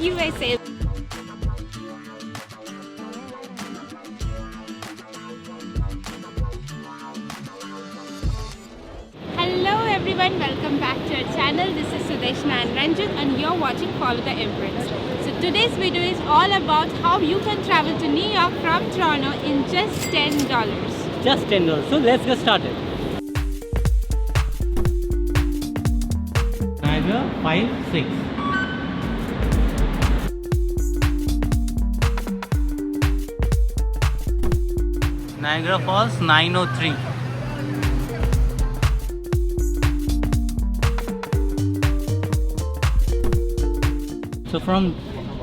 USA. Hello everyone, welcome back to our channel. This is Sudeshna and Ranjit and you're watching Follow the Imprints. So today's video is all about how you can travel to New York from Toronto in just $10. Just $10. So let's get started. Niagara 5-6. Niagara Falls 903. So from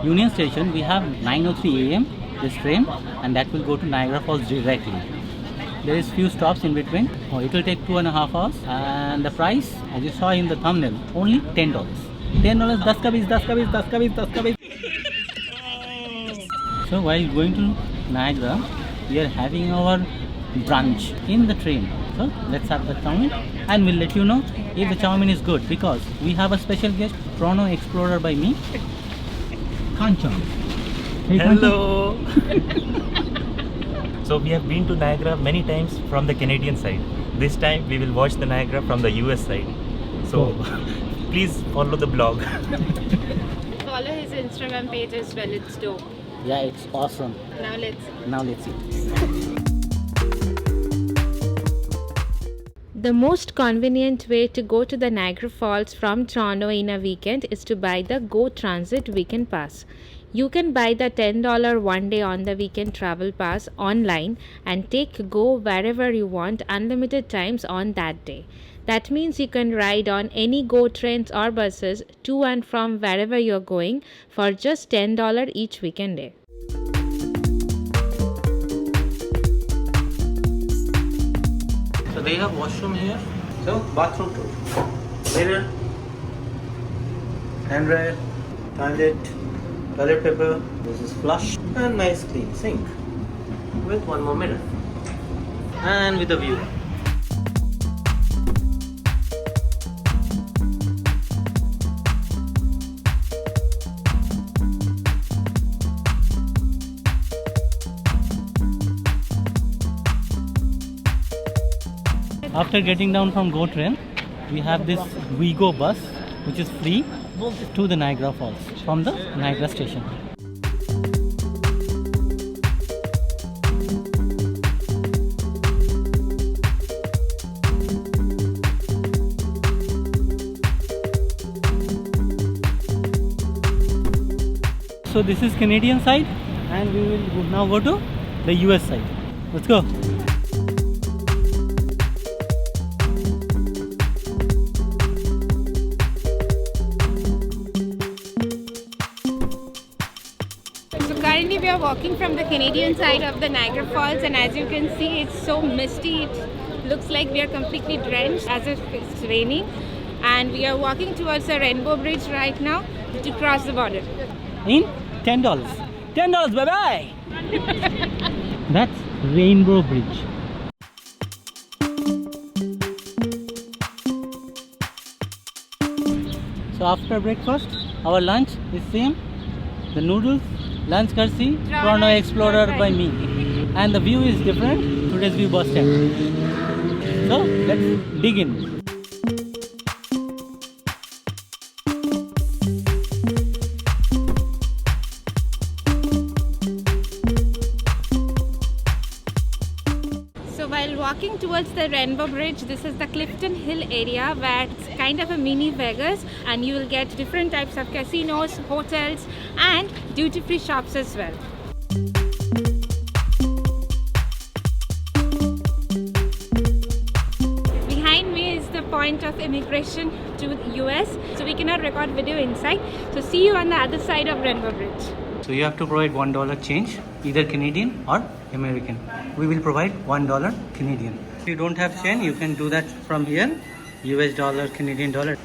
Union Station we have 9:03 AM this train, and that will go to Niagara Falls directly. There is few stops in between. It will take 2.5 hours, and the price, as you saw in the thumbnail, only $10. $10, 10 ka bees, 10 ka bees, 10 ka bees, 10 ka bees. So while going to Niagara, we are having our brunch in the train. So let's have the chow mein, and we'll let you know if the chow mein is good, because we have a special guest, Toronto Explorer by me, Kanchan. Hey, Hello. So we have been to Niagara many times from the Canadian side. This time we will watch the Niagara from the US side. So please follow the blog. Follow his Instagram page as well, it's dope. Yeah, it's awesome. Now let's see. The most convenient way to go to the Niagara Falls from Toronto in a weekend is to buy the Go Transit Weekend Pass. You can buy the $10 one day on the weekend travel pass online and take Go wherever you want unlimited times on that day. That means you can ride on any Go trains or buses to and from wherever you're going for just $10 each weekend day. So they have washroom here. So bathroom too. Mirror, handrail, toilet, toilet paper. This is flush and nice clean sink with one more mirror and with a view. After getting down from Go train, we have this WeGo bus, which is free to the Niagara Falls from the Niagara station. So this is Canadian side, and we will now go to the US side. Let's go. Currently we are walking from the Canadian side of the Niagara Falls, and as you can see it's so misty. It looks like we are completely drenched as if it's raining, and we are walking towards the Rainbow Bridge right now to cross the border. In $10. $10, bye bye. That's Rainbow Bridge. So after breakfast, our lunch is same. The noodles, lunch courtesy, Toronto Explorer by me. And the view is different. Today's view bus stand. So let's dig in. So while walking towards the Rainbow Bridge, this is the Clifton Hill area where it's kind of a mini Vegas, and you will get different types of casinos, hotels and duty-free shops as well. Behind me is the point of immigration to the US, so we cannot record video inside. So see you on the other side of Rainbow Bridge. So you have to provide $1 change, either Canadian or American. We will provide $1 Canadian. If you don't have change, you can do that from here, US dollar, Canadian dollar.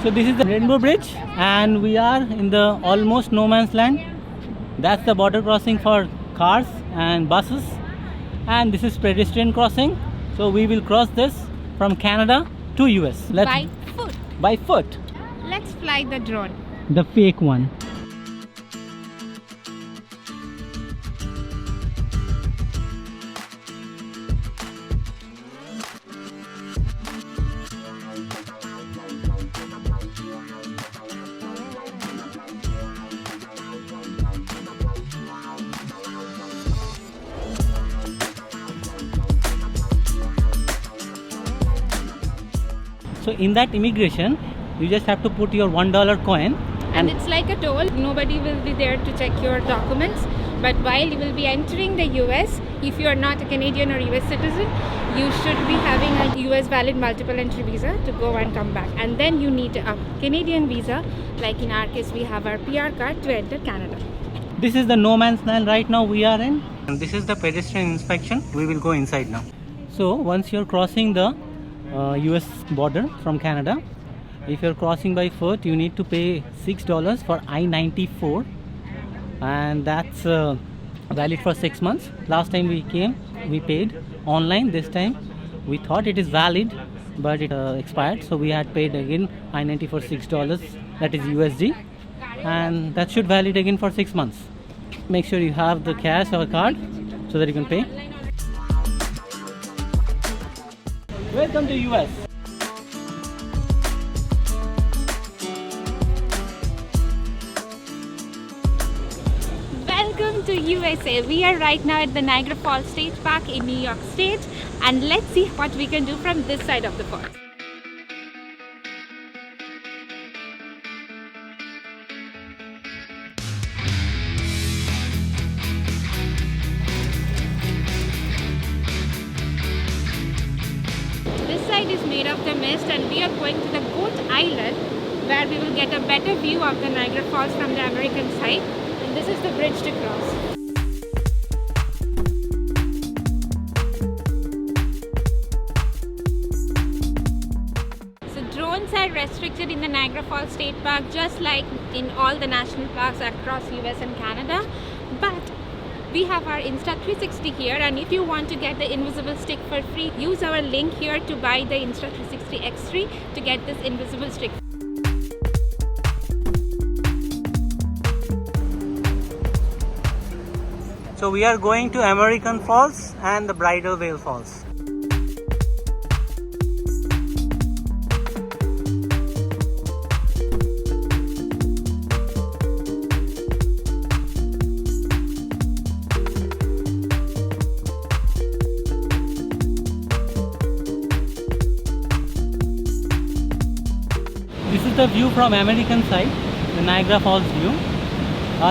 So this is the Rainbow Bridge, and we are in the almost no man's land. That's the border crossing for cars and buses, and this is pedestrian crossing. So we will cross this from Canada to US. By foot. By foot. let's fly the drone. The fake one. So in that immigration, you just have to put your $1 coin, And it's like a toll. Nobody will be there to check your documents. But while you will be entering the US, if you are not a Canadian or US citizen, you should be having a US valid multiple entry visa to go and come back. And then you need a Canadian visa, like in our case we have our PR card to enter Canada. This is the no man's land right now we are in, and this is the pedestrian inspection. We will go inside now. So once you're crossing the US border from Canada, if you're crossing by foot, you need to pay $6 for I-94, and that's valid for 6 months. Last time we came, we paid online. This time we thought it is valid, but it expired, so we had paid again I-94 $6, that is USD, and that should valid again for 6 months. Make sure you have the cash or card so that you can pay. Welcome to US. Welcome to USA. We are right now at the Niagara Falls State Park in New York State, and let's see what we can do from this side of the falls. This side is made of the mist, and we are going to the Goat Island, where we will get a better view of the Niagara Falls from the American side. And this is the bridge to cross. So drones are restricted in the Niagara Falls State Park, just like in all the national parks across US and Canada. But we have our Insta360 here, and if you want to get the invisible stick for free, use our link here to buy the Insta360 X3 to get this invisible stick. So we are going to American Falls and the Bridal Veil Falls. This is the view from American side, the Niagara Falls view.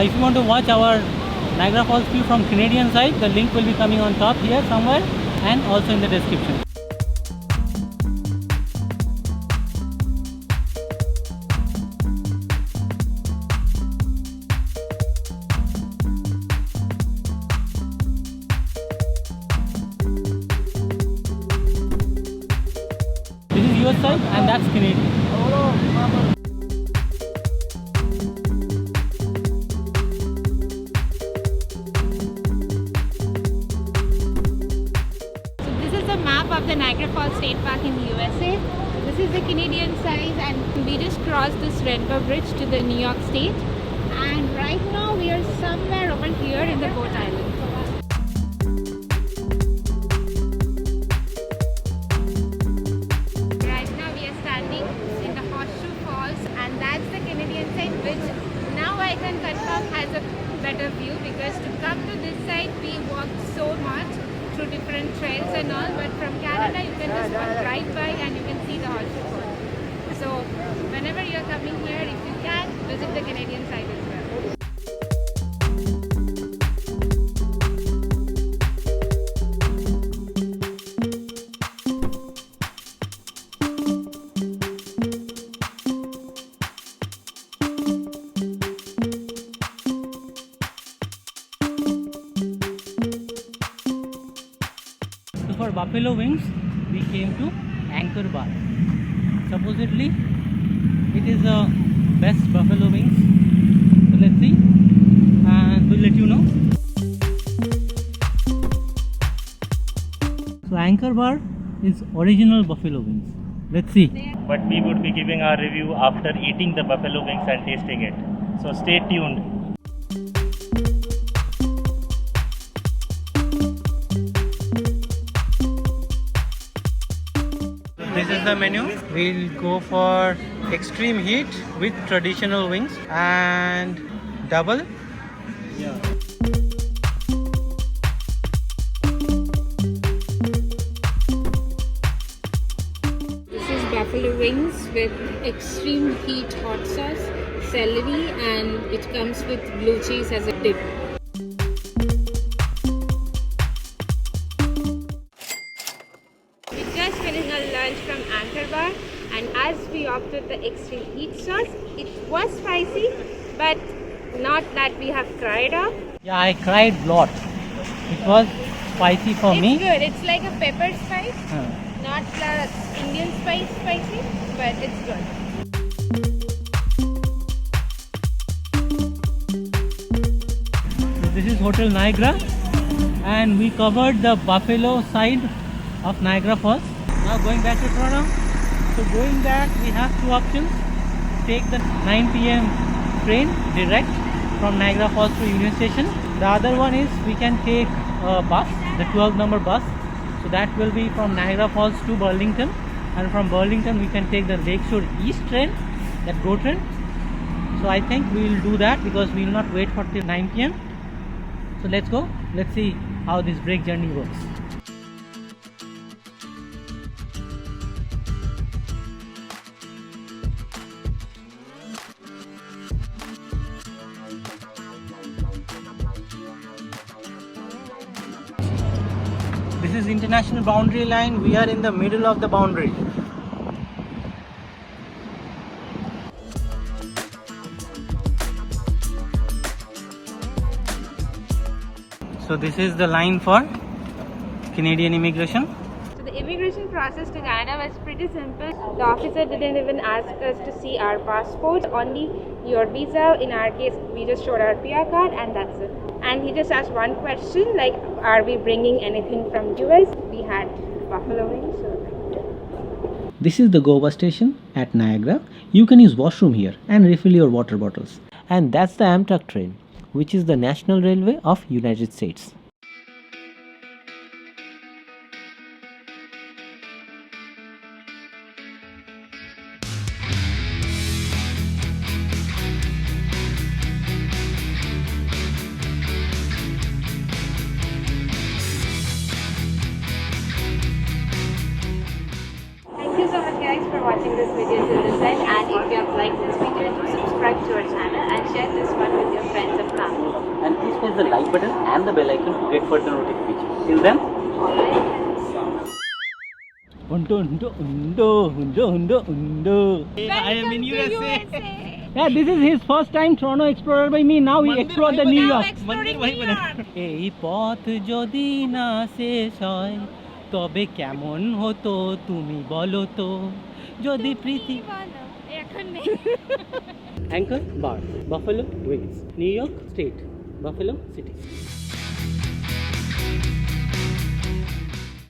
If you want to watch our Niagara Falls view from Canadian side, the link will be coming on top here somewhere and also in the description. This is US side and that's Canadian. Of the Niagara Falls State Park in the USA. This is the Canadian side, and we just crossed this Rainbow Bridge to the New York State, and right now we are somewhere over here in the Goat Island. Right now we are standing in the Horseshoe Falls, and that's the Canadian side, which now I can confirm has a better view, because to come to this side we walked so much through different trails and all, but from Canada you can just walk right by and you can see the Horseshoe Falls. So whenever you are coming here, if you can, visit the Canadian side as well. For buffalo wings, we came to Anchor Bar. Supposedly, it is the best buffalo wings. So let's see, and we'll let you know. So Anchor Bar is original buffalo wings. Let's see. But we would be giving our review after eating the buffalo wings and tasting it. So stay tuned. This is the menu. We'll go for extreme heat with traditional wings and double. This is buffalo wings with extreme heat hot sauce, celery, and it comes with blue cheese as a dip. We just finished our lunch from Anchor Bar, and as we opted the extreme heat sauce, it was spicy, but not that we have cried out. Yeah, I cried a lot. It was spicy for It's me. good. It's like a pepper spice, Huh. not the Indian spicy, but it's good. So this is Hotel Niagara, and we covered the buffalo side of Niagara Falls. Now going back to Toronto. So going back, we have two options. Take the 9 p.m. train direct from Niagara Falls to Union Station. The other one is we can take a bus, the 12 number bus. So that will be from Niagara Falls to Burlington, and from Burlington we can take the Lakeshore East train, that GO train. So I think we will do that because we will not wait for till 9 p.m. So let's go. Let's see how this break journey works. This is international boundary line. We are in the middle of the boundary. So this is the line for Canadian immigration. So the immigration process to Canada was pretty simple. The officer didn't even ask us to see our passport, only your visa. In our case, we just showed our PR card and that's it. And he just asked one question like, are we bringing anything from US? We had buffalo wings. So This is the Go bus station at Niagara. You can use washroom here and refill your water bottles. And that's the Amtrak train, which is the National Railway of United States. thank you so much guys for watching this video till this end, and if you have liked this video, do subscribe to our channel and share this one with your friends and family. And please press the like button and the bell icon to get further notifications. Till then, I am in USA. Yeah, this is his first time Toronto explored by me. Now we explore the New York. এই পথ যদি না শেষ হয় তবে কেমন হতো তুমি বলো তো যদি পৃথিবী Anchor Bar, Buffalo Wings, New York State, Buffalo City.